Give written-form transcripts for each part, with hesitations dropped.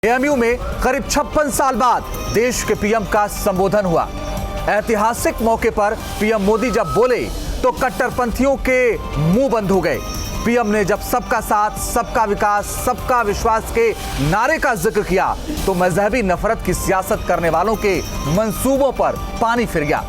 AMU में करीब 56 साल बाद देश के पीएम का संबोधन हुआ। ऐतिहासिक मौके पर पीएम मोदी जब बोले तो कट्टरपंथियों के मुंह बंद हो गए। पीएम ने जब सबका साथ, सबका विकास, सबका विश्वास के नारे का जिक्र किया तो मजहबी नफरत की सियासत करने वालों के मंसूबों पर पानी फिर गया।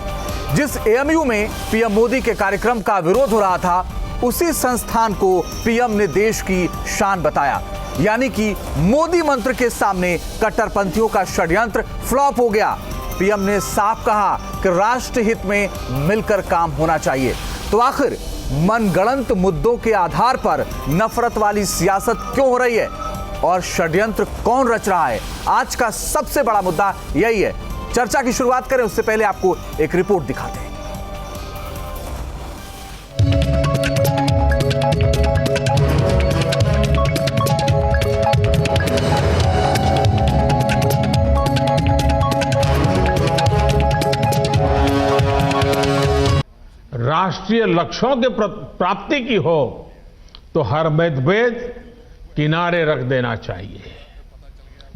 जिस एएमयू में पीएम मोदी के कार्यक्रम का विरोध हो रहा था, उसी संस्थान को पीएम ने देश की शान बताया। यानी कि मोदी मंत्र के सामने कट्टरपंथियों का षड्यंत्र फ्लॉप हो गया। पीएम ने साफ कहा कि राष्ट्र हित में मिलकर काम होना चाहिए। तो आखिर मनगढ़ंत मुद्दों के आधार पर नफरत वाली सियासत क्यों हो रही है और षड्यंत्र कौन रच रहा है? आज का सबसे बड़ा मुद्दा यही है। चर्चा की शुरुआत करें उससे पहले आपको एक रिपोर्ट दिखाते हैं। राष्ट्रीय लक्ष्यों के प्राप्ति की हो तो हर मतभेद किनारे रख देना चाहिए।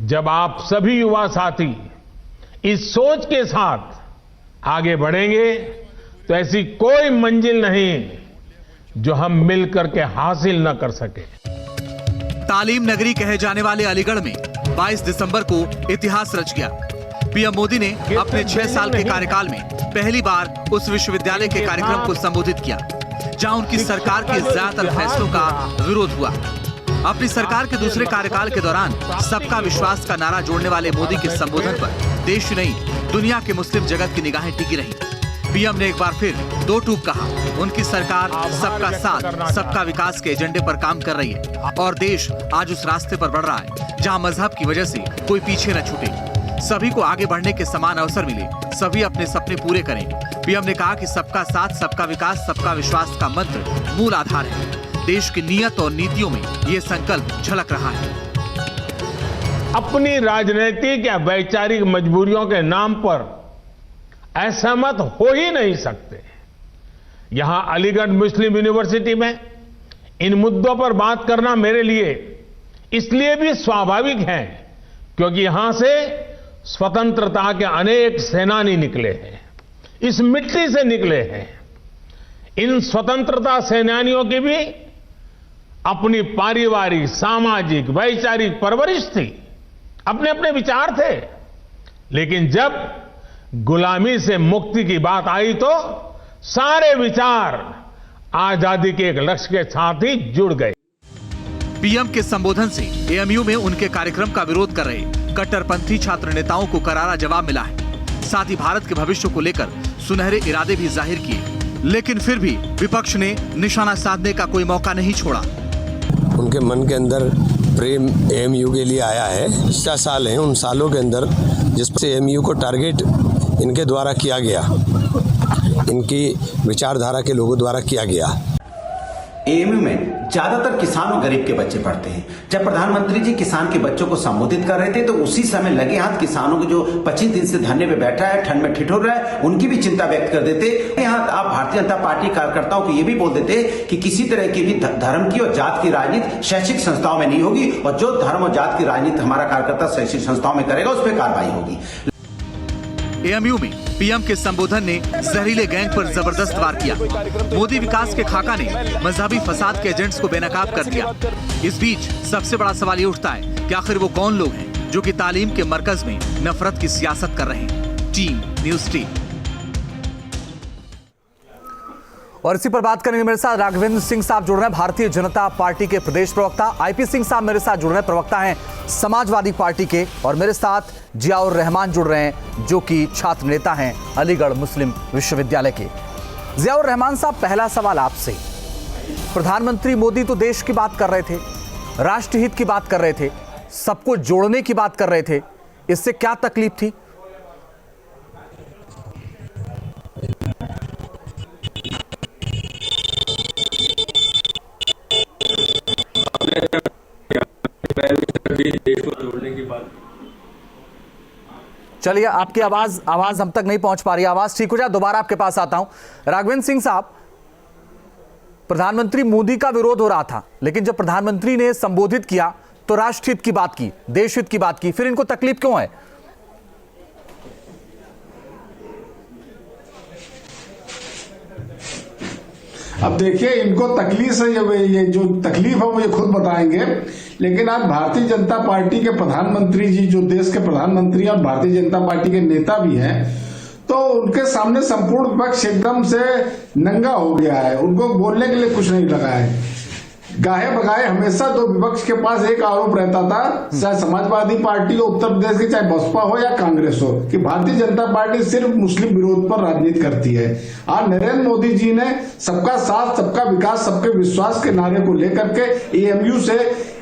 जब आप सभी युवा साथी इस सोच के साथ आगे बढ़ेंगे तो ऐसी कोई मंजिल नहीं जो हम मिलकर के हासिल न कर सके। तालीम नगरी कहे जाने वाले अलीगढ़ में 22 दिसंबर को इतिहास रच गया। पीएम मोदी ने अपने 6 साल के कार्यकाल में पहली बार उस विश्वविद्यालय के कार्यक्रम को संबोधित किया जहां उनकी सरकार के ज्यादातर फैसलों का विरोध हुआ। अपनी सरकार के दूसरे कार्यकाल के दौरान सबका विश्वास का नारा जोड़ने वाले मोदी के संबोधन पर देश नहीं, दुनिया के मुस्लिम जगत की निगाहें टिकी रहीं। पीएम ने एक बार फिर दो टूक कहा, उनकी सरकार सबका साथ, सबका विकास के एजेंडे पर काम कर रही है और देश आज उस रास्ते पर बढ़ रहा है जहां मजहब की वजह से कोई पीछे न छूटे, सभी को आगे बढ़ने के समान अवसर मिले, सभी अपने सपने पूरे करें। पीएम ने कहा कि सबका साथ, सबका विकास, सबका विश्वास का मंत्र मूल आधार है। देश की नीयत और नीतियों में ये संकल्प झलक रहा है। अपनी राजनीतिक या वैचारिक मजबूरियों के नाम पर असहमत हो ही नहीं सकते। यहां अलीगढ़ मुस्लिम यूनिवर्सिटी में इन मुद्दों पर बात करना मेरे लिए इसलिए भी स्वाभाविक है क्योंकि यहां से स्वतंत्रता के अनेक सेनानी निकले हैं, इस मिट्टी से निकले हैं। इन स्वतंत्रता सेनानियों की भी अपनी पारिवारिक, सामाजिक, वैचारिक परवरिश थी, अपने अपने विचार थे। लेकिन जब गुलामी से मुक्ति की बात आई तो सारे विचार आजादी के एक लक्ष्य के साथ ही जुड़ गए। पीएम के संबोधन से एएमयू में उनके कार्यक्रम का विरोध कर रहे कट्टरपंथी छात्र नेताओं को करारा जवाब मिला है। साथ ही भारत के भविष्य को लेकर सुनहरे इरादे भी जाहिर किए, लेकिन फिर भी विपक्ष ने निशाना साधने का कोई मौका नहीं छोड़ा। उनके मन के अंदर प्रेम एएमयू के लिए आया है। 60 साल हैं, उन सालों के अंदर जिससे एएमयू को टारगेट इनके द्वारा किया गया, इनकी विचारधारा के लोगों द्वारा किया गया। एएमयू में ज्यादातर किसान और गरीब के बच्चे पढ़ते हैं। जब प्रधानमंत्री जी किसान के बच्चों को संबोधित कर रहे थे तो उसी समय लगे हाथ किसानों के जो 25 दिन से धरने पे बैठा है, ठंड में ठिठुर रहा है, उनकी भी चिंता व्यक्त कर देते। यहाँ आप भारतीय जनता पार्टी कार्यकर्ताओं को ये भी बोल देते कि किसी तरह की भी धर्म की और जात की राजनीति शैक्षिक संस्थाओं में नहीं होगी और जो धर्म और जात की राजनीति हमारा कार्यकर्ता शैक्षिक संस्थाओं में करेगा उस पर कार्रवाई होगी। एएमयू में पीएम के संबोधन ने जहरीले गैंग पर जबरदस्त वार किया। मोदी विकास के खाका ने मजहबी फसाद के एजेंट्स को बेनकाब कर दिया। इस बीच सबसे बड़ा सवाल ये उठता है कि आखिर वो कौन लोग हैं जो कि तालीम के मरकज में नफरत की सियासत कर रहे हैं। Team news team. और इसी पर बात करेंगे, मेरे साथ राघवेंद्र सिंह साहब जुड़ रहे हैं, भारतीय जनता पार्टी के प्रदेश प्रवक्ता। आईपी सिंह साहब मेरे साथ जुड़ रहे हैं, प्रवक्ता हैं समाजवादी पार्टी के। और मेरे साथ जियाउर रहमान जुड़ रहे हैं जो कि छात्र नेता हैं अलीगढ़ मुस्लिम विश्वविद्यालय के। जियाउर रहमान साहब, पहला सवाल आपसे। प्रधानमंत्री मोदी तो देश की बात कर रहे थे, राष्ट्रहित की बात कर रहे थे, सबको जोड़ने की बात कर रहे थे, इससे क्या तकलीफ थी? देश को जोड़ने की बात। चलिए, आपकी आवाज हम तक नहीं पहुंच पा रही। आवाज ठीक हो जाए दोबारा आपके पास आता हूं। राघवेंद्र सिंह साहब, प्रधानमंत्री मोदी का विरोध हो रहा था, लेकिन जब प्रधानमंत्री ने संबोधित किया तो राष्ट्रहित की बात की, देशहित की बात की, फिर इनको तकलीफ क्यों है? अब देखिए, इनको तकलीफ है, ये जो तकलीफ है वो ये खुद बताएंगे। लेकिन आज भारतीय जनता पार्टी के प्रधानमंत्री जी, जो देश के प्रधानमंत्री और भारतीय जनता पार्टी के नेता भी हैं, तो उनके सामने संपूर्ण विपक्ष एकदम से नंगा हो गया है। उनको बोलने के लिए कुछ नहीं लगा है। गाहे बगाए हमेशा तो विपक्ष के पास एक आरोप रहता था, चाहे समाजवादी पार्टी हो उत्तर प्रदेश की, चाहे बसपा हो या कांग्रेस हो, कि भारतीय जनता पार्टी सिर्फ मुस्लिम विरोध पर राजनीति करती है। आज नरेंद्र मोदी जी ने सबका साथ, सबका विकास, सबके विश्वास के नारे को लेकर के एएमयू से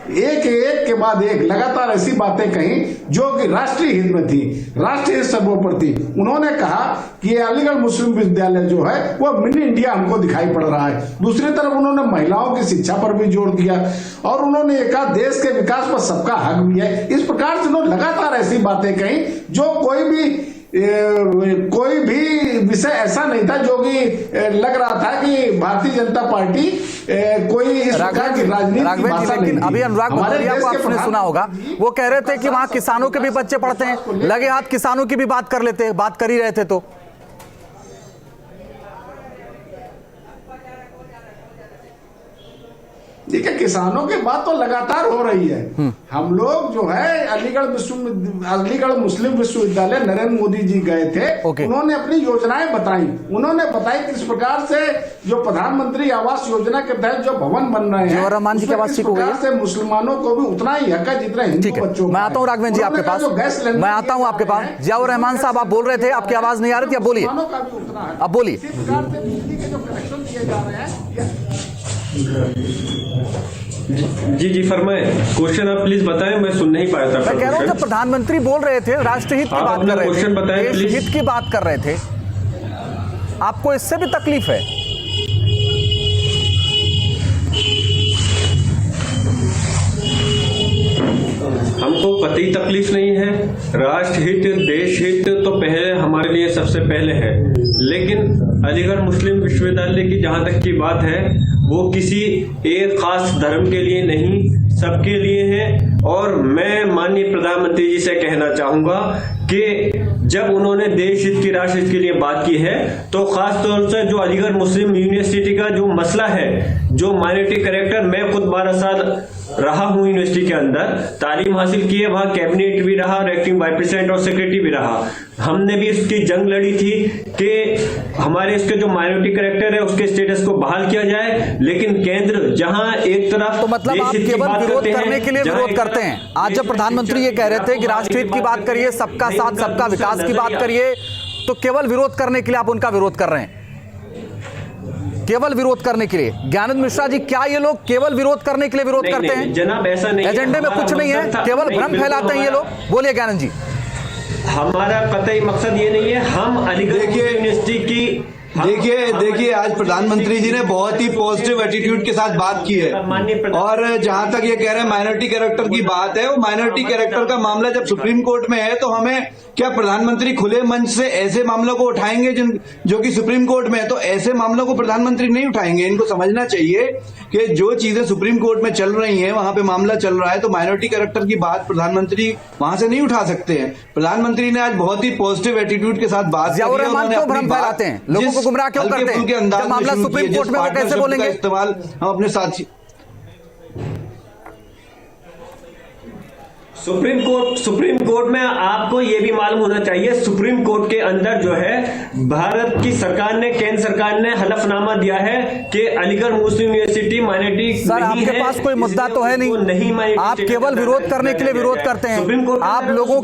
एक के बाद एक लगातार ऐसी बातें कही जो कि राष्ट्रीय हित में थी, राष्ट्रीय हित सर्वोपरि थी। उन्होंने कहा कि ये अलीगढ़ मुस्लिम विश्वविद्यालय जो है वो मिनी इंडिया हमको दिखाई पड़ रहा है। दूसरी तरफ उन्होंने महिलाओं की शिक्षा पर भी जोर दिया और उन्होंने ये कहा देश के विकास पर सबका हक भी है। इस प्रकार से उन्होंने लगातार ऐसी बातें कही जो कोई भी विषय ऐसा नहीं था जो कि लग रहा था कि भारतीय जनता पार्टी कोई इस प्रकार की राजनीति की भाषा नहीं। अभी अनुराग भदौरिया को आपने सुना होगा, वो कह रहे थे कि वहां किसानों के भी बच्चे पढ़ते हैं, लगे हाथ किसानों की भी बात कर ही रहे थे। तो देखिए, किसानों की बात तो लगातार हो रही है। हम लोग जो है अलीगढ़ मुस्लिम विश्वविद्यालय नरेंद्र मोदी जी गए थे। उन्होंने अपनी योजनाएं बताई। उन्होंने बताई किस प्रकार से जो प्रधानमंत्री आवास योजना के तहत जो भवन बन रहे हैं, रहमान जी की आवाज ठीक हो गई से मुसलमानों को भी उतना ही हक है जितना हिंदू बच्चों को। मैं आता हूँ राघवेंद्र जी आपके पास, मैं आता हूँ आपके पास। जियाउर रहमान साहब, आप बोल रहे थे, आपकी आवाज नहीं आ रही थी, अब बोलिए, अब बोलिए। इसी प्रकार से बिजली के जो कनेक्शन दिए जा रहे हैं। जी फरमाएं, क्वेश्चन आप प्लीज बताएं, मैं सुन नहीं पाया था। मैं कह रहा हूं जब प्रधानमंत्री बोल रहे थे, राष्ट्रहित की बात कर रहे थे, देशहित की बात कर रहे थे, आपको इससे भी तकलीफ है? हमको कतई तकलीफ नहीं है। राष्ट्रहित, देशहित तो पहले हमारे लिए सबसे पहले है, लेकिन अलीगढ़ मुस्लिम विश्वविद्यालय की जहां तक की बात है, वो किसी एक खास धर्म के लिए नहीं, सबके लिए है। और मैं माननीय प्रधानमंत्री जी से कहना चाहूंगा कि जब उन्होंने देश हित की, राष्ट्र हित के लिए बात की है, तो खास तौर से जो अलीगढ़ मुस्लिम यूनिवर्सिटी का जो मसला है, जो माइनॉरिटी कैरेक्टर, मैं खुद 12 साल रहा हूं यूनिवर्सिटी के अंदर, तालीम हासिल की है, वहां कैबिनेट भी रहा, एक्टिंग वाइस प्रेसिडेंट और सेक्रेटरी भी रहा। हमने भी इसकी जंग लड़ी थी कि हमारे इसके जो माइनॉरिटी कैरेक्टर है उसके स्टेटस को बहाल किया जाए, लेकिन केंद्र जहां एक तरफ तो मतलब आप केवल विरोध करने के लिए विरोध करते हैं। आज जब प्रधानमंत्री ये कह रहे थे कि राष्ट्रहित की बात करिए, सबका साथ, सबका विकास की बात करिए, तो केवल विरोध करने के लिए आप उनका विरोध कर रहे हैं, केवल विरोध करने के लिए। ज्ञानंद मिश्रा जी, क्या ये लोग केवल विरोध करने के लिए विरोध करते हैं? जनाब, ऐसा नहीं, एजेंडे में कुछ नहीं है, केवल भ्रम फैलाते हैं ये लोग। बोलिए ज्ञानंद जी। हमारा कतई मकसद ये नहीं है। हम अलीगढ़ यूनिवर्सिटी की देखिए आज प्रधानमंत्री जी ने बहुत ही पॉजिटिव एटीट्यूड के साथ बात की है। और जहां तक ये कह रहे हैं माइनॉरिटी कैरेक्टर की बात है, वो माइनॉरिटी कैरेक्टर का मामला जब सुप्रीम कोर्ट में है, तो हमें क्या प्रधानमंत्री खुले मंच से ऐसे मामलों को उठाएंगे जो कि सुप्रीम कोर्ट में है? तो ऐसे मामलों को प्रधानमंत्री नहीं उठाएंगे। इनको समझना चाहिए कि जो चीजें सुप्रीम कोर्ट में चल रही हैं, वहां पे मामला चल रहा है, तो माइनॉरिटी कैरेक्टर की बात प्रधानमंत्री वहां से नहीं उठा सकते हैं। प्रधानमंत्री ने आज बहुत ही पॉजिटिव एटीट्यूड के साथ बात जियाउर रहमान क्यों भ्रम फैलाते हैं, लोगों को गुमराह क्यों करते हैं? जब मामला सुप्रीम कोर्ट में, वो कैसे बोलेंगे? इस्तेमाल हम अपने साथी सुप्रीम कोर्ट में आपको यह भी मालूम होना चाहिए, सुप्रीम कोर्ट के अंदर जो है भारत की सरकार ने, केंद्र सरकार ने हलफनामा दिया है कि अलीगढ़ मुस्लिम यूनिवर्सिटी माइनॉरिटी सर, आपके पास कोई मुद्दा तो है नहीं, आप केवल विरोध करने के लिए विरोध करते हैं। आप लोगों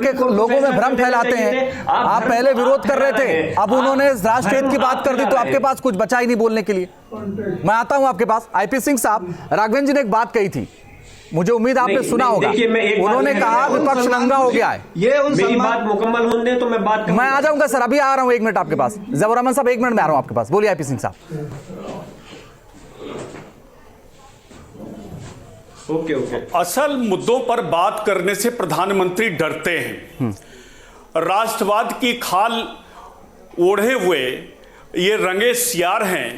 में भ्रम फैलाते हैं। आप पहले विरोध कर रहे थे, अब उन्होंने राष्ट्रहित की बात कर दी, तो आपके पास कुछ बचा ही नहीं बोलने के लिए। मैं आता हूं आपके पास। आईपी सिंह साहब, राघवेंद्र जी ने एक बात कही थी, मुझे उम्मीद आपने सुना होगा। उन्होंने कहा विपक्ष नंगा हो गया है। मेरी बात मुकम्मल होने दे तो मैं बात करूं। मैं आ जाऊंगा सर, अभी आ रहा हूं, 1 मिनट आपके पास। जियाउर रहमान साहब, 1 मिनट में आ रहा हूं आपके पास। बोलिए आईपी सिंह साहब। ओके। असल मुद्दों पर बात करने से प्रधानमंत्री डरते हैं। राष्ट्रवाद की खाल ओढ़े हुए ये रंगे सियार हैं,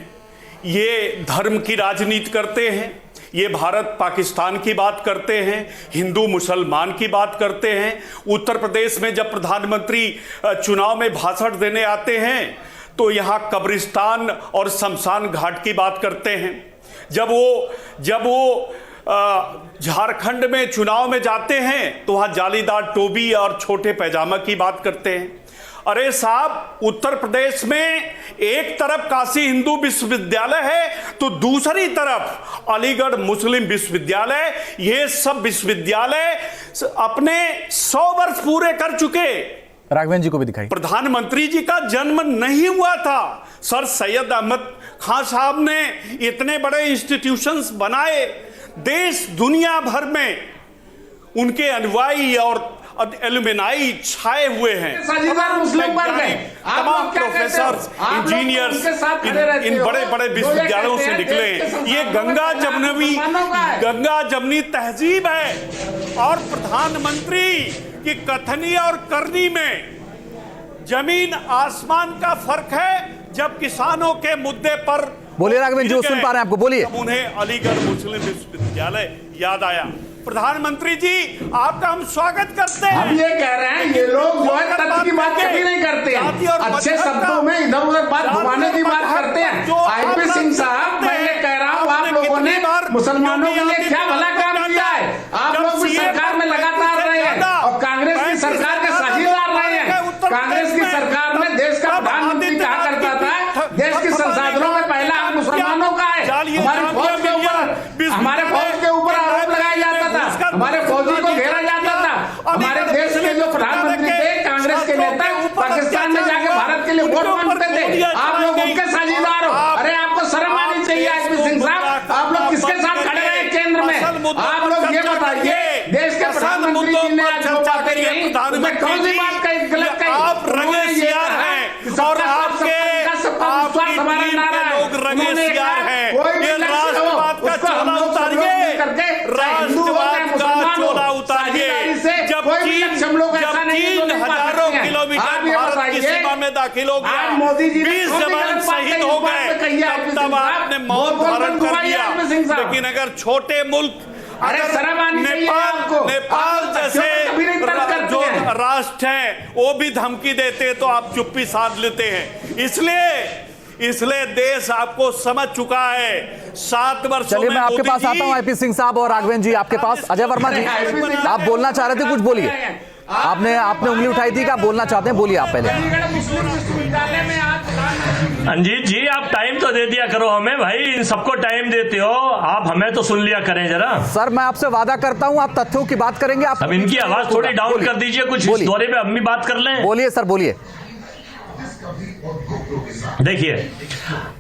ये धर्म की राजनीति करते हैं, ये भारत पाकिस्तान की बात करते हैं, हिंदू मुसलमान की बात करते हैं। उत्तर प्रदेश में जब प्रधानमंत्री चुनाव में भाषण देने आते हैं तो यहाँ कब्रिस्तान और शमशान घाट की बात करते हैं। जब वो झारखंड में चुनाव में जाते हैं तो वहाँ जालीदार टोपी और छोटे पैजामा की बात करते हैं। अरे साहब, उत्तर प्रदेश में एक तरफ काशी हिंदू विश्वविद्यालय है तो दूसरी तरफ अलीगढ़ मुस्लिम विश्वविद्यालय। ये सब विश्वविद्यालय अपने 100 वर्ष पूरे कर चुके। राघवेंद्र जी को भी दिखाई। प्रधानमंत्री जी का जन्म नहीं हुआ था। सर सैयद अहमद खान साहब ने इतने बड़े इंस्टीट्यूशंस बनाए, देश दुनिया भर में उनके अनुयायी और एलुमनाई छाए हुए हैं। तमाम प्रोफेसर, इंजीनियर्स इन बड़े बड़े विश्वविद्यालयों से निकले। ये गंगा जमनी तहजीब है। और प्रधानमंत्री की कथनी और करनी में जमीन आसमान का फर्क है। जब किसानों के मुद्दे पर बोलिए राघवेंद्र जी, सुन पा रहे हैं आपको, बोलिए। उन्हें अलीगढ़ मुस्लिम विश्वविद्यालय याद आया। प्रधानमंत्री जी, आपका हम स्वागत करते हैं। हम ये कह रहे हैं, ये लोग जो है तथ्य की बात कभी नहीं करते हैं, अच्छे शब्दों में इधर उधर बात घुमाने की बात करते हैं। आईपी सिंह साहब, मैं ये कह रहा हूँ, आप लोगों ने मुसलमानों के लिए क्या भला काम किया है? आप लोग भी सरकार में लगातार रहे हैं और कांग्रेस की सरकार के साझेदार रहे हैं। कांग्रेस की सरकार में देश का प्रधानमंत्री कहा करता था, देश के संसाधनों में पहला हक मुसलमानों का है। हमारे फौज के ऊपर आरोप लगाया जाता था, हमारे फौजी को घेरा जाता था। हमारे देश के जो प्रधानमंत्री थे, कांग्रेस के नेता, पाकिस्तान में जाके भारत के लिए वोट मांगते थे। आप लोग उनके साझेदार हो। अरे आपको शर्म आनी चाहिए आईपी सिंह साहब। आप लोग किसके साथ खड़े रहे केंद्र में? आप लोग ये बताइए, देश के प्रधानमंत्री जी ने आज जो बातें कही, उसमें कौन सी बात कही गलत कही? आप रंगे सियार हैं और आपके हमारा नारा लोग रंगे सियार हैं। ये राष्ट्रवाद का चोला उतारिए, राष्ट्रवाद का चोला उतारिए। जब चीन हजारों किलोमीटर भारत की सीमा में दाखिल हो गया, 20 जवान शहीद हो गए, तब आपने मौन धारण कर दिया। लेकिन अगर छोटे मुल्क, नेपाल जैसे जो राष्ट्र हैं वो भी धमकी देते तो आप चुप्पी साध लेते हैं। इसलिए देश आपको समझ चुका है। 7 वर्षों चलिए में मैं आपके पास आता हूं, आईपी सिंह साहब और राघवेंद्र जी आपके पास। अजय वर्मा जी, आप बोलना चाह रहे थे, कुछ बोलिए। आपने उंगली उठाई थी कि आप बोलना चाहते हैं, बोलिए आप पहले। अंजीत जी, आप टाइम तो दे दिया करो हमें भाई, इन सबको टाइम देते हो आप, हमें तो सुन लिया करें जरा। सर मैं आपसे वादा करता हूं, आप तथ्यों की बात करेंगे। आप अब इनकी आवाज थोड़ी डाउन कर दीजिए, कुछ इस दौरे में हम भी बात कर लें। बोलिए सर, बोलिए। देखिए,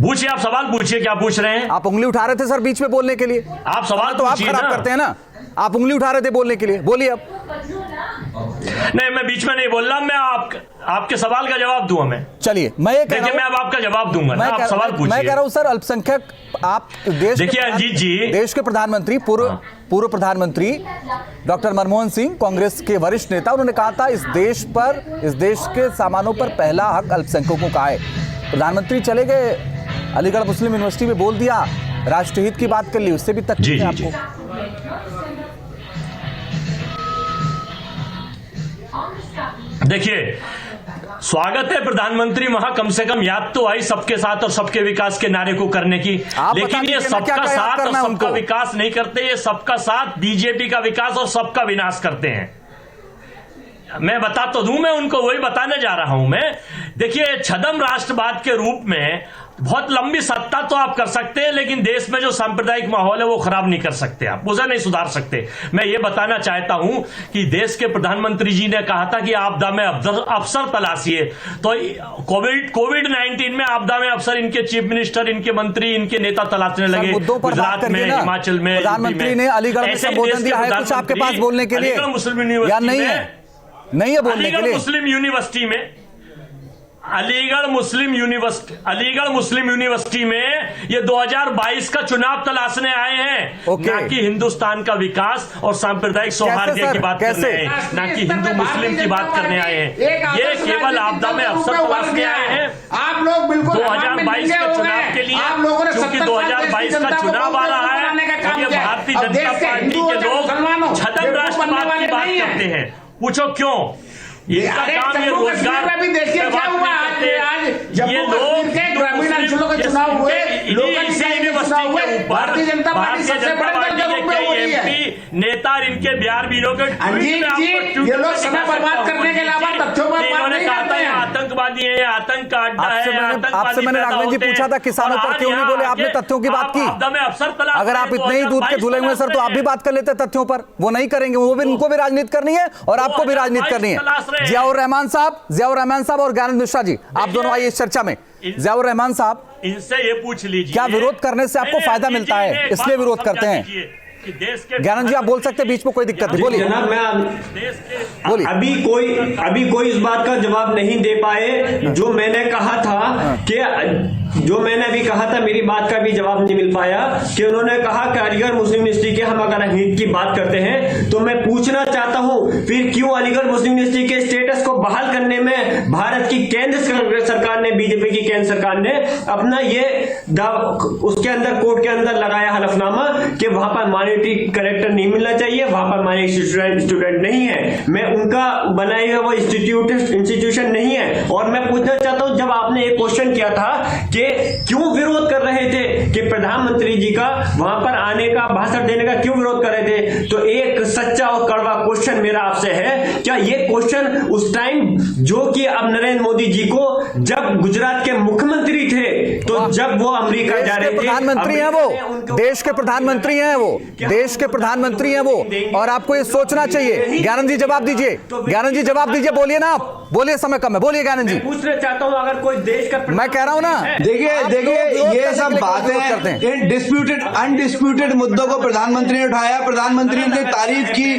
पूछिए, आप सवाल पूछिए, क्या पूछ रहे हैं? आप उंगली उठा रहे थे सर बीच में बोलने के लिए। आप सवाल तो आप खराब करते हैं ना, आप उंगली उठा रहे थे बोलने के लिए, बोलिए अब। नहीं, मैं बीच में नहीं बोल रहा, मैं आपके सवाल का जवाब दूं हमें। चलिए मैं ये कह रहा हूं, मैं अब आपका जवाब दूंगा ना, आप सवाल पूछिए। मैं कह रहा हूं सर, अल्पसंख्यक आप देखिए अजीत जी, देश के प्रधानमंत्री, पूर्व प्रधानमंत्री डॉक्टर मनमोहन सिंह, कांग्रेस के वरिष्ठ नेता, उन्होंने कहा था इस देश के सामानों पर पहला हक अल्पसंख्यकों का है। प्रधानमंत्री चले गए, अलीगढ़ मुस्लिम यूनिवर्सिटी में बोल दिया, राष्ट्रहित की बात कर ली, उससे भी तकलीफ है आपको? देखिए, स्वागत है प्रधानमंत्री वहां कम से कम याद तो आई सबके साथ और सबके विकास के नारे को करने की, लेकिन ये सबका साथ और सबका विकास नहीं करते, ये सबका साथ बीजेपी का विकास और सबका विनाश करते हैं। मैं बता तो दूं, मैं उनको वही बताने जा रहा हूं। मैं देखिए, छदम राष्ट्रवाद के रूप में बहुत लंबी सत्ता तो आप कर सकते हैं, लेकिन देश में जो सांप्रदायिक माहौल है वो खराब नहीं कर सकते, आप उसे नहीं सुधार सकते। मैं ये बताना चाहता हूं कि देश के प्रधानमंत्री जी ने कहा था कि आपदा में अफसर तलाशिए, तो कोविड-19 में आपदा में अफसर इनके चीफ मिनिस्टर, इनके मंत्री, इनके नेता तलाशने लगे, गुजरात में, हिमाचल में, प्रधानमंत्री ने अलीगढ़ में संबोधन दिया है, कुछ आपके पास बोलने के लिए? अलीगढ़ मुस्लिम यूनिवर्सिटी नहीं है बोलने के लिए। मुस्लिम यूनिवर्सिटी में अलीगढ़ मुस्लिम यूनिवर्सिटी में ये 2022 का चुनाव तलाशने आए हैं, ना कि हिंदुस्तान का विकास और सांप्रदायिक सौहार्द की बात करने आए हैं, ना कि हिंदू मुस्लिम की बात करने आए हैं। ये केवल आपदा में अवसर तलाशने आए हैं। आप लोग बिल्कुल 2022 के चुनाव के लिए, क्योंकि 2022 का चुनाव आ रहा है और ये भारतीय जनता पार्टी के लोग छदम राष्ट्रवाद की बात करते हैं। पूछो क्यों? इनका काम ये रोजगार भी देखिए क्या हुआ आज ये लोग ग्रामीण अंचलों के चुनाव हुए, भारतीय जनता पार्टी सबसे बड़े एमपी नेता और इनके बिहार वीरों के ये लोग समय बर्बाद करने के अलावा तथ्यों पर इन्होंने कहा था आतंकवादी है, आतंक का अड्डा है। आपसे मैंने राघवेंद्र जी पूछा था किसानों पर क्यों नहीं बोले, आपने तथ्यों की बात की। अगर आप इतने ही दूध के धुले हुए सर तो आप भी बात कर लेते तथ्यों पर। वो नहीं करेंगे, वो भी, उनको भी राजनीति करनी है और आपको भी राजनीति करनी है। जियाउर रहमान साहब और ज्ञानंद मिश्रा जी, आप दोनों आइए इस चर्चा में। जियाउर रहमान साहब, इनसे ये पूछ लीजिए क्या विरोध करने से आपको फायदा मिलता है, इसलिए विरोध करते हैं? ज्ञानंद जी आप बोल सकते हैं, बीच में कोई दिक्कत नहीं, बोलिए। जनाब मैं बोलिए। अभी कोई इस बात का जवाब नहीं दे पाए जो मैंने कहा था कि मैंने कहा था, मेरी बात का भी जवाब नहीं मिल पाया कि उन्होंने कहा कि अलीगढ़ मुस्लिम यूनिवर्सिटी के हम अगर हित की बात करते हैं तो मैं पूछना चाहता हूं फिर क्यों अलीगढ़ मुस्लिम यूनिवर्सिटी के स्टेटस को बहाल करने में भारत की केंद्र सरकार ने, बीजेपी की केंद्र सरकार ने अपना ये उसके अंदर कोर्ट के अंदर लगाया हलफनामा कि वहां पर माइनॉरिटी कैरेक्टर नहीं मिलना चाहिए, वहां पर माइनॉरिटी स्टूडेंट नहीं है, मैं उनका बनाए हुआ वो इंस्टीट्यूशन नहीं है। और मैं पूछना चाहता हूं, जब आपने एक क्वेश्चन किया था कि क्यों विरोध कर रहे थे कि प्रधानमंत्री जी का वहां पर आने का, भाषण देने का क्यों विरोध कर रहे थे, तो एक सच्चा और कड़वा क्वेश्चन मेरा आपसे है, क्या ये क्वेश्चन उस टाइम जो कि अब नरेंद्र मोदी जी को जब गुजरात के मुख्यमंत्री थे तो जब वो अमेरिका जा रहे थे, प्रधानमंत्री हैं वो, देश के प्रधानमंत्री हैं वो, देश के प्रधानमंत्री हैं वो, और आपको ये सोचना चाहिए। ज्ञानंद जी जवाब दीजिए, ज्ञानंद जी जवाब दीजिए, बोलिए ना आप, बोलिए, समय कम है, बोलिए ज्ञानंद जी। पूछना चाहता हूं अगर कोई देश का, मैं कह रहा हूं ना, देखिए ये सब बातें, इन डिस्प्यूटेड अनडिस्प्यूटेड मुद्दों को प्रधानमंत्री ने उठाया, प्रधानमंत्री ने तारीफ की,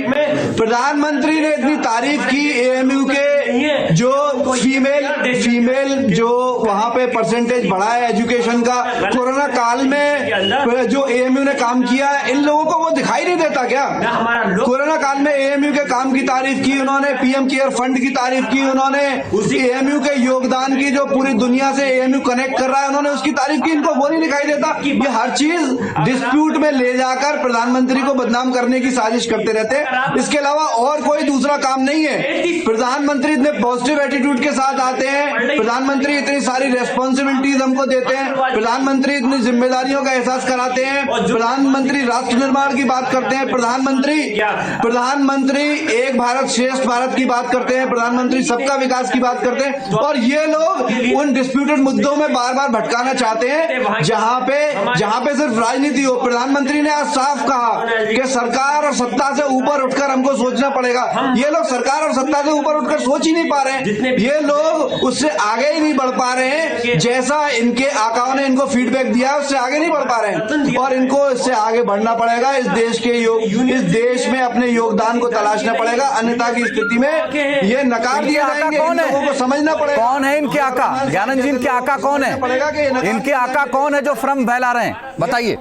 प्रधानमंत्री ने इतनी तारीफ की एएमयू के जो फीमेल जो वहां पे परसेंटेज बढ़ा है एजुकेशन का, कोरोना काल में जो एएमयू ने काम किया, इन लोगों को वो दिखाई नहीं देता क्या? कोरोना काल में एएमयू के काम की तारीफ की उन्होंने, पीएम केयर फंड की तारीफ की उन्होंने, एएमयू के योगदान की जो पूरी दुनिया से एएमयू कनेक्ट कर रहा है उन्होंने उसकी तारीफ की। इनको वो नहीं दिखाई देता। ये हर चीज डिस्प्यूट में ले जाकर प्रधानमंत्री को बदनाम करने की साजिश करते रहते हैं, इसके अलावा और कोई दूसरा काम नहीं है। प्रधानमंत्री इतने पॉजिटिव एटीट्यूड के साथ आते हैं, प्रधानमंत्री इतनी सारी रेस्पॉन्सिबिलिटीज हमको देते हैं, प्रधानमंत्री इतनी जिम्मेदारियों का एहसास कराते हैं, प्रधानमंत्री राष्ट्र निर्माण की बात करते हैं, प्रधानमंत्री एक भारत श्रेष्ठ भारत की बात करते हैं, प्रधानमंत्री सबका विकास की बात करते हैं, और ये लोग उन डिस्प्यूटेड मुद्दों में बार बार भटकाना चाहते हैं जहां पे सिर्फ राजनीति हो। प्रधानमंत्री ने आज साफ कहा कि सरकार और सत्ता से ऊपर उठकर हमको सोचना पड़ेगा। ये लोग सरकार और सत्ता से ऊपर उठकर सोच ही नहीं पा रहे हैं, ये लोग उससे आगे ही नहीं बढ़ पा रहे हैं। जैसा इनके आकाओं ने इनको फीडबैक दिया उससे आगे नहीं बढ़ पा रहे हैं, और इनको इससे आगे बढ़ना पड़ेगा। इस देश में अपने योगदान को तलाशना पड़ेगा, अन्यथा की स्थिति में ये नकार दिया जाएंगे। इन लोगों को समझना पड़ेगा कौन है इनके आका। ज्ञानंद जी, इनके आका कौन है? इनके आका कौन है जो फ्रम फैला रहे हैं, बताइए।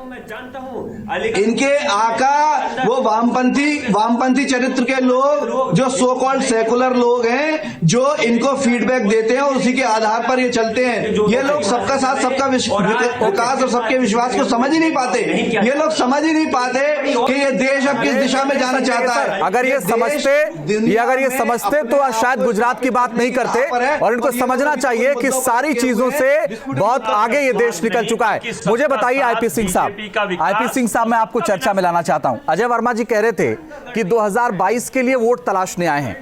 इनके आका वो वामपंथी चरित्र के लोग जो सो कॉल्ड सेकुलर लोग हैं, जो इनको फीडबैक देते हैं और उसी के आधार पर ये चलते हैं। ये लोग सबका साथ सबका विकास और सबके विश्वास को समझ ही नहीं पाते। ये लोग समझ ही नहीं पाते कि ये देश अब किस दिशा में जाना चाहता है। अगर ये समझते तो शायद गुजरात की बात नहीं करते, और इनको समझना चाहिए कि सारी चीजों से बहुत आगे ये देश निकल चुका है। मुझे बताइए आईपी सिंह साहब, मैं आपको चर्चा में लाना चाहता हूं। अजय वर्मा जी कह रहे थे कि 2022 के लिए वोट तलाशने आए हैं,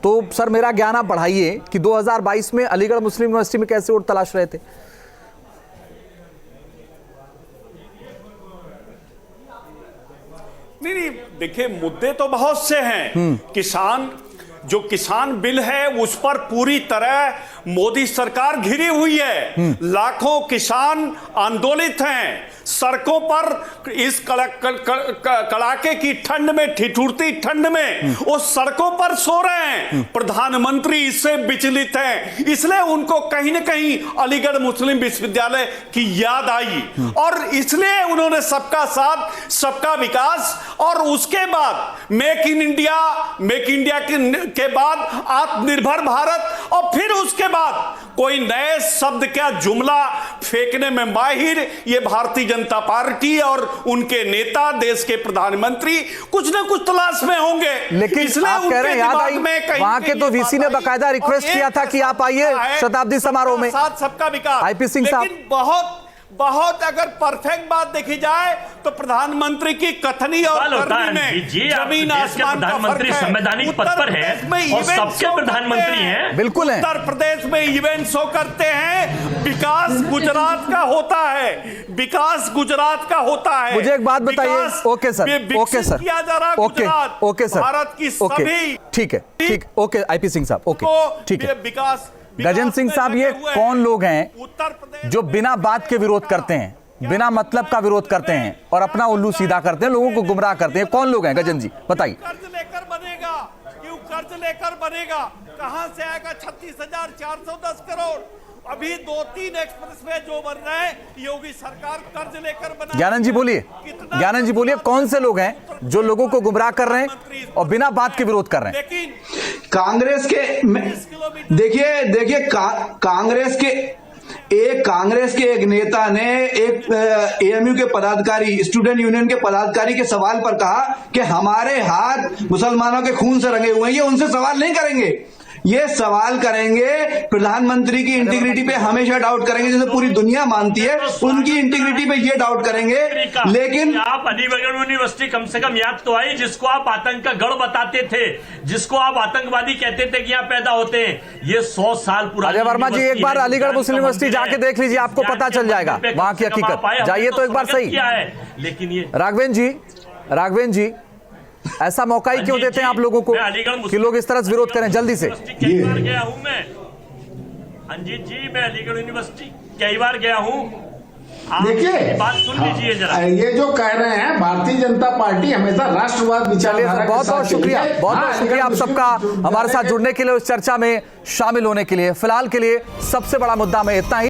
तो सर मेरा ज्ञान आप बढ़ाइए कि 2022 में अलीगढ़ मुस्लिम यूनिवर्सिटी में कैसे वोट तलाश रहे थे? नहीं, देखिए मुद्दे तो बहुत से हैं। किसान जो किसान बिल है उस पर पूरी तरह मोदी सरकार घिरी हुई है। लाखों किसान आंदोलित हैं, सड़कों पर इस कड़ाके की ठंड में, ठिठुरती ठंड में वो सड़कों पर सो रहे हैं। प्रधानमंत्री इससे विचलित हैं, इसलिए उनको कहीं ना कहीं अलीगढ़ मुस्लिम विश्वविद्यालय की याद आई और इसलिए उन्होंने सबका साथ सबका विकास और उसके बाद मेक इन इंडिया के बाद आत्मनिर्भर भारत और फिर उसके बाद कोई नए शब्द क्या जुमला फेंकने में माहिर ये भारतीय जनता पार्टी और उनके नेता, देश के प्रधानमंत्री कुछ ना कुछ तलाश में होंगे। लेकिन आप कह रहे हैं याद आई, वहां के तो वीसी ने बकायदा रिक्वेस्ट किया था कि आप आइए शताब्दी समारोह में। साथ सबका विकास। आईपी सिंह साहब, बहुत अगर परफेक्ट बात देखी जाए तो प्रधानमंत्री की कथनी और करनी में जमीन आसमान का फर्क है। संवैधानिक पद पर है और सबके प्रधानमंत्री हैं, बिल्कुल है। उत्तर प्रदेश में इवेंट शो करते हैं, विकास गुजरात का होता है, विकास गुजरात का होता है। मुझे एक बात बताइए। ओके सर, ओके सर, किया जा रहा गुजरात, ओके सर, भारत की सभी, ठीक है, ठीक, ओके आईपी सिंह साहब, ओके ठीक है। विकास गजेंद्र सिंह साहब, ये कौन लोग हैं जो बिना बात के विरोध करते हैं, बिना मतलब का विरोध करते हैं और अपना उल्लू सीधा करते हैं, लोगों को गुमराह करते हैं? कौन लोग हैं गजेंद्र जी, बताइए। कर्ज लेकर बनेगा, क्यों कर्ज लेकर बनेगा, कहां से आएगा 36,410 करोड़? अभी 2-3 एक्सप्रेसवे जो बन रहे हैं योगी सरकार कर्ज लेकर बना। ज्ञानंद जी बोलिए, ज्ञानंद जी बोलिए, कौन से लोग हैं जो लोगों को गुमराह कर रहे हैं और बिना बात के विरोध कर रहे हैं? लेकिन कांग्रेस के देखिए कांग्रेस के एक नेता ने एक एएमयू के पदाधिकारी, स्टूडेंट यूनियन के पदाधिकारी के सवाल पर कहा कि हमारे हाथ मुसलमानों के खून से रंगे हुए हैं। ये उनसे सवाल नहीं करेंगे, ये सवाल करेंगे प्रधानमंत्री की इंटीग्रिटी पे हमेशा डाउट करेंगे, जैसे पूरी दुनिया मानती है उनकी इंटीग्रिटी पे ये डाउट करेंगे। लेकिन आप अलीगढ़ यूनिवर्सिटी कम से कम याद तो आई, जिसको आप आतंक का गढ़ बताते थे, जिसको आप आतंकवादी कहते थे कि यहाँ पैदा होते हैं, ये 100 साल पुरानी। अजय वर्मा जी, एक बार अलीगढ़ मुस्लिम यूनिवर्सिटी जाके देख लीजिए, आपको पता चल जाएगा वहां की हकीकत। जाइए तो एक बार सही। लेकिन ये राघवेंद्र जी ऐसा मौका ही क्यों देते हैं आप लोगों को कि लोग इस तरह से विरोध करें जल्दी से? कई बार गया हूं मैं, अंजीत जी, मैं अलीगढ़ यूनिवर्सिटी कई बार गया हूं। देखिए, बात सुन लीजिए जरा। ये जो कह रहे हैं भारतीय जनता पार्टी हमेशा राष्ट्रवाद विचारधारा। बहुत बहुत शुक्रिया, बहुत बहुत शुक्रिया आप सबका हमारे साथ जुड़ने के लिए, उस चर्चा में शामिल होने के लिए। फिलहाल के लिए सबसे बड़ा मुद्दा में इतना ही।